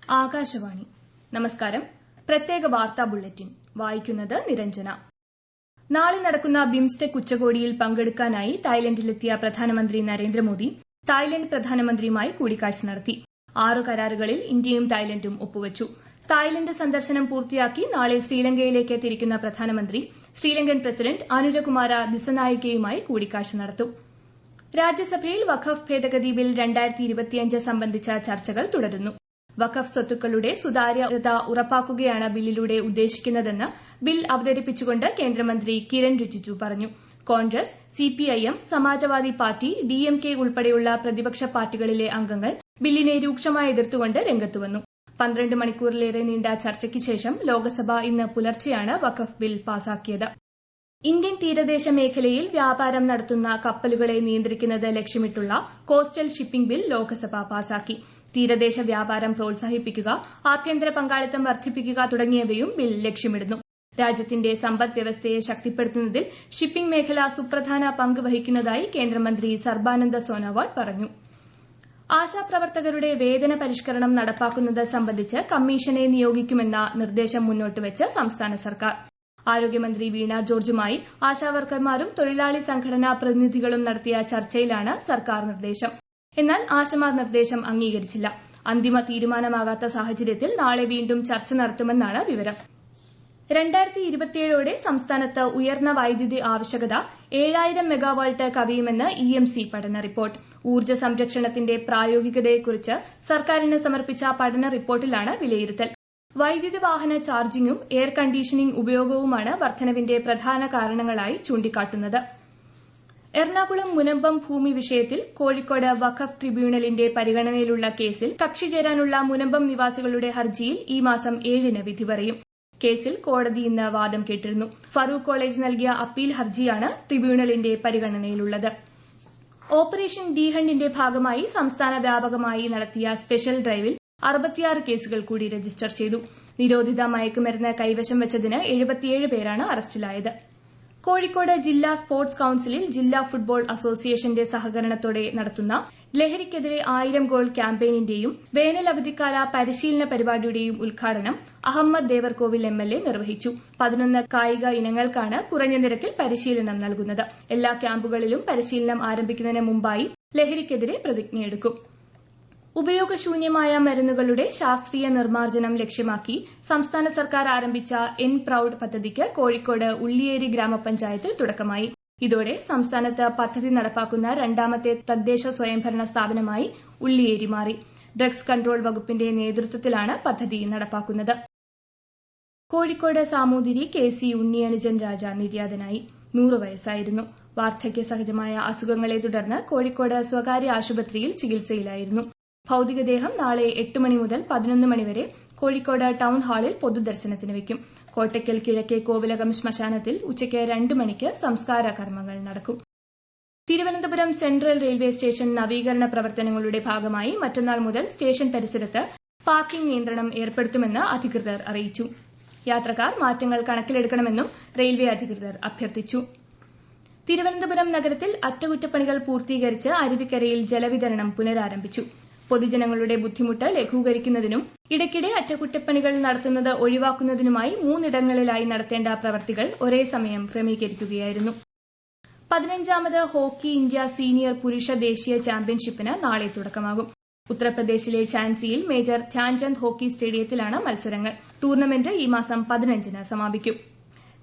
ആകാശവാണി നമസ്കാരം. പ്രത്യേക വാർത്താ ബുള്ളറ്റിൻ വായിക്കുന്നത് നിരഞ്ജന. നാളെ നടക്കുന്ന ബിംസ്റ്റെക് ഉച്ചകോടിയിൽ പങ്കെടുക്കാനായി തായ്ലൻഡിലെത്തിയ പ്രധാനമന്ത്രി നരേന്ദ്രമോദി തായ്ലൻഡ് പ്രധാനമന്ത്രിയുമായി കൂടിക്കാഴ്ച നടത്തി. 6 കരാറുകളിൽ ഇന്ത്യയും തായ്ലൻഡും ഒപ്പുവച്ചു. തായ്ലൻഡ് സന്ദർശനം പൂർത്തിയാക്കി നാളെ ശ്രീലങ്കയിലേക്ക് തിരിക്കുന്ന പ്രധാനമന്ത്രി ശ്രീലങ്കൻ പ്രസിഡന്റ് അനുരകുമാര ദിസനായകയുമായി കൂടിക്കാഴ്ച നടത്തും. രാജ്യസഭയിൽ വഖഫ് ഭേദഗതി ബിൽ 2025 സംബന്ധിച്ച ചർച്ചകൾ തുടരുന്നു. വഖഫ് സ്വത്തുക്കളുടെ സുതാര്യത ഉറപ്പാക്കുകയാണ് ബില്ലിലൂടെ ഉദ്ദേശിക്കുന്നതെന്ന് ബിൽ അവതരിപ്പിച്ചുകൊണ്ട് കേന്ദ്രമന്ത്രി കിരൺ റിജിജു പറഞ്ഞു. കോൺഗ്രസ്, സിപിഐഎം, സമാജ്വാദി പാർട്ടി, ഡിഎംകെ ഉൾപ്പെടെയുള്ള പ്രതിപക്ഷ പാർട്ടികളിലെ അംഗങ്ങൾ ബില്ലിനെ രൂക്ഷമായി എതിർത്തുകൊണ്ട് രംഗത്തുവന്നു. 12 മണിക്കൂറിലേറെ നീണ്ട ചർച്ചയ്ക്ക് ശേഷം ലോക്സഭ ഇന്ന് പുലർച്ചെയാണ് വഖഫ് ബിൽ പാസാക്കിയത്. ഇന്ത്യൻ തീരദേശ മേഖലയിൽ വ്യാപാരം നടത്തുന്ന കപ്പലുകളെ നിയന്ത്രിക്കുന്നത് ലക്ഷ്യമിട്ടുള്ള കോസ്റ്റൽ ഷിപ്പിംഗ് ബിൽ ലോക്സഭ പാസാക്കി. തീരദേശ വ്യാപാരം പ്രോത്സാഹിപ്പിക്കുക, ആഭ്യന്തര പങ്കാളിത്തം വർദ്ധിപ്പിക്കുക തുടങ്ങിയവയും ബിൽ ലക്ഷ്യമിടുന്നു. രാജ്യത്തിന്റെ സമ്പദ് വ്യവസ്ഥയെ ശക്തിപ്പെടുത്തുന്നതിൽ ഷിപ്പിംഗ് മേഖല സുപ്രധാന പങ്ക് വഹിക്കുന്നതായി കേന്ദ്രമന്ത്രി സർബാനന്ദ സോനോവാൾ പറഞ്ഞു. ആശാപ്രവർത്തകരുടെ വേതന പരിഷ്കരണം നടപ്പാക്കുന്നത് സംബന്ധിച്ച് കമ്മീഷനെ നിയോഗിക്കുമെന്ന നിർദ്ദേശം മുന്നോട്ടുവച്ച് സംസ്ഥാന സർക്കാർ. ആരോഗ്യമന്ത്രി വീണ ജോർജുമായി ആശാവർക്കർമാരും തൊഴിലാളി സംഘടനാ പ്രതിനിധികളും നടത്തിയ ചർച്ചയിലാണ് സർക്കാർ നിർദ്ദേശം. എന്നാൽ ആശമാർ നിർദ്ദേശം അംഗീകരിച്ചില്ല. അന്തിമ തീരുമാനമാകാത്ത സാഹചര്യത്തിൽ നാളെ വീണ്ടും ചർച്ച നടത്തുമെന്നാണ് വിവരം. 2027ഓടെ സംസ്ഥാനത്ത് ഉയർന്ന വൈദ്യുതി ആവശ്യകത 7000 മെഗാവാട്ട് കവിയുമെന്ന് EMC പഠന റിപ്പോർട്ട്. ഊർജ്ജ സംരക്ഷണത്തിന്റെ പ്രായോഗികതയെക്കുറിച്ച് സർക്കാരിന് സമർപ്പിച്ച പഠന റിപ്പോർട്ടിലാണ് വിലയിരുത്തൽ. വൈദ്യുതി വാഹന ചാർജിംഗും എയർ കണ്ടീഷനിംഗ് ഉപയോഗവുമാണ് വർധനവിന്റെ പ്രധാന കാരണങ്ങളായി ചൂണ്ടിക്കാട്ടുന്നത്. എറണാകുളം മുനമ്പം ഭൂമി വിഷയത്തിൽ കോഴിക്കോട് വഖഫ് ട്രിബ്യൂണലിന്റെ പരിഗണനയിലുള്ള കേസിൽ കക്ഷി ചേരാനുള്ള മുനമ്പം നിവാസികളുടെ ഹർജിയിൽ ഈ മാസം 7-ന് വിധി പറയും. കേസിൽ കോടതി ഇന്ന് വാദം കേട്ടിരുന്നു. ഫറൂഖ് കോളേജ് നൽകിയ അപ്പീൽ ഹർജിയാണ് ട്രിബ്യൂണലിന്റെ പരിഗണനയിലുള്ളത്. ഓപ്പറേഷൻ ഡി ഹണ്ടിന്റെ ഭാഗമായി സംസ്ഥാന വ്യാപകമായി നടത്തിയ സ്പെഷ്യൽ ഡ്രൈവിൽ 66 കേസുകൾ കൂടി രജിസ്റ്റർ ചെയ്തു. നിരോധിത മയക്കുമരുന്ന് കൈവശം വെച്ചതിന് 77 പേരാണ് അറസ്റ്റിലായത്. കോഴിക്കോട് ജില്ലാ സ്പോർട്സ് കൌൺസിലിൽ ജില്ലാ ഫുട്ബോൾ അസോസിയേഷന്റെ സഹകരണത്തോടെ നടത്തുന്ന ലഹരിക്കെതിരെ 1000 ഗോൾ ക്യാമ്പയിനിന്റെയും വേനൽ അവധിക്കാല പരിശീലന പരിപാടിയുടെയും ഉദ്ഘാടനം അഹമ്മദ് ദേവർകോവിൽ MLA നിർവഹിച്ചു. 11 കായിക ഇനങ്ങൾക്കാണ് കുറഞ്ഞ നിരക്കിൽ പരിശീലനം നൽകുന്നത്. എല്ലാ ക്യാമ്പുകളിലും പരിശീലനം ആരംഭിക്കുന്നതിന് മുമ്പായി ലഹരിക്കെതിരെ പ്രതിജ്ഞയെടുക്കും. ഉപയോഗശൂന്യമായ മരുന്നുകളുടെ ശാസ്ത്രീയ നിർമ്മാർജ്ജനം ലക്ഷ്യമാക്കി സംസ്ഥാന സർക്കാർ ആരംഭിച്ച എൻ പ്രൌഡ് പദ്ധതിക്ക് കോഴിക്കോട് ഉള്ളിയേരി ഗ്രാമപഞ്ചായത്തിൽ തുടക്കമായി. ഇതോടെ സംസ്ഥാനത്ത് പദ്ധതി നടപ്പാക്കുന്ന രണ്ടാമത്തെ തദ്ദേശ സ്വയംഭരണ സ്ഥാപനമായി ഉള്ളിയേരി മാറി. ഡ്രഗ്സ് കൺട്രോൾ വകുപ്പിന്റെ നേതൃത്വത്തിലാണ് പദ്ധതി നടപ്പാക്കുന്നത്. കോഴിക്കോട് സാമൂതിരി KC ഉണ്ണിയനുജൻ രാജ നിര്യാതനായി. 100 വയസ്സായിരുന്നു. വാർദ്ധക്യ സഹജമായ അസുഖങ്ങളെ തുടർന്ന് കോഴിക്കോട് സ്വകാര്യ ആശുപത്രിയിൽ ചികിത്സയിലായിരുന്നു. ഭൌതികദേഹം നാളെ 8 മണി മുതൽ 11 മണി വരെ കോഴിക്കോട് ടൌൺ ഹാളിൽ പൊതുദർശനത്തിന് വയ്ക്കും. കോട്ടയ്ക്കൽ കിഴക്കേ കോവിലകം ശ്മശാനത്തിൽ ഉച്ചയ്ക്ക് 2 മണിക്ക് സംസ്കാര കർമ്മങ്ങൾ നടക്കും. തിരുവനന്തപുരം സെൻട്രൽ റെയിൽവേ സ്റ്റേഷൻ നവീകരണ പ്രവർത്തനങ്ങളുടെ ഭാഗമായി മറ്റന്നാൾ മുതൽ സ്റ്റേഷൻ പരിസരത്ത് പാർക്കിംഗ് നിയന്ത്രണം ഏർപ്പെടുത്തുമെന്ന് അധികൃതർ അറിയിച്ചു. യാത്രക്കാർ മാറ്റങ്ങൾ കണക്കിലെടുക്കണമെന്നും റെയിൽവേ അധികൃതർ അഭ്യർത്ഥിച്ചു. തിരുവനന്തപുരം നഗരത്തിൽ അറ്റകുറ്റപ്പണികൾ പൂർത്തീകരിച്ച് അരുവിക്കരയിൽ ജലവിതരണം പുനരാരംഭിച്ചു. പൊതുജനങ്ങളുടെ ബുദ്ധിമുട്ട് ലഘൂകരിക്കുന്നതിനും ഇടയ്ക്കിടെ അറ്റകുറ്റപ്പണികൾ നടത്തുന്നത് ഒഴിവാക്കുന്നതിനുമായി 3 ഇടങ്ങളിലായി നടത്തേണ്ട പ്രവൃത്തികൾ ഒരേ സമയം ക്രമീകരിക്കുകയായിരുന്നു. 15ാമത് ഹോക്കി ഇന്ത്യ സീനിയർ പുരുഷ ദേശീയ ചാമ്പ്യൻഷിപ്പിന് നാളെ തുടക്കമാകും. ഉത്തർപ്രദേശിലെ ഝാൻസിയിൽ മേജർ ധ്യാൻചന്ദ് ഹോക്കി സ്റ്റേഡിയത്തിലാണ് മത്സരങ്ങൾ. ടൂർണമെന്റ് ഈ മാസം 15-ന് സമാപിക്കും.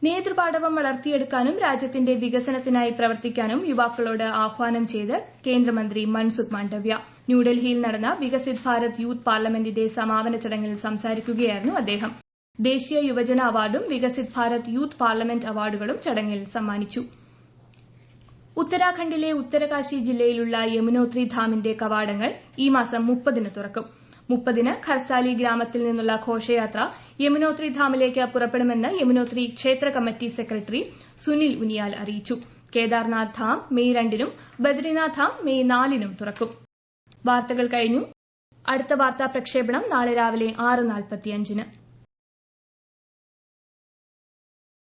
നേതൃപാടവം വളർത്തിയെടുക്കാനും രാജ്യത്തിന്റെ വികസനത്തിനായി പ്രവർത്തിക്കാനും യുവാക്കളോട് ആഹ്വാനം ചെയ്ത് കേന്ദ്രമന്ത്രി മൻസുഖ് മാണ്ഡവ്യ. ന്യൂഡൽഹിയിൽ നടന്ന വികസിത് ഭാരത് യൂത്ത് പാർലമെന്റിന്റെ സമാപന ചടങ്ങിൽ സംസാരിക്കുകയായിരുന്നു അദ്ദേഹം. ദേശീയ യുവജന അവാർഡും വികസിത് ഭാരത് യൂത്ത് പാർലമെന്റ് അവാർഡുകളും ചടങ്ങിൽ സമ്മാനിച്ചു. ഉത്തരാഖണ്ഡിലെ ഉത്തരകാശി ജില്ലയിലുള്ള യമുനോത്രി ധാമിന്റെ കവാടങ്ങൾ ഈ മാസം 30-ന് തുറക്കും. 30-ന് ഖർസാലി ഗ്രാമത്തിൽ നിന്നുള്ള ഘോഷയാത്ര യമുനോത്രി ധാമിലേക്ക് പുറപ്പെടുമെന്ന് യമുനോത്രി ക്ഷേത്ര കമ്മിറ്റി സെക്രട്ടറി സുനിൽ ഉനിയാൽ അറിയിച്ചു. കേദാർനാഥ് ധാം മെയ് 2-നും ബദ്രിനാഥ് ധാം മെയ് 4-നും തുറക്കും. വാർത്തകൾ കഴിഞ്ഞു. അടുത്ത വാർത്താ പ്രക്ഷേപണം നാളെ രാവിലെ 6:45-ന്.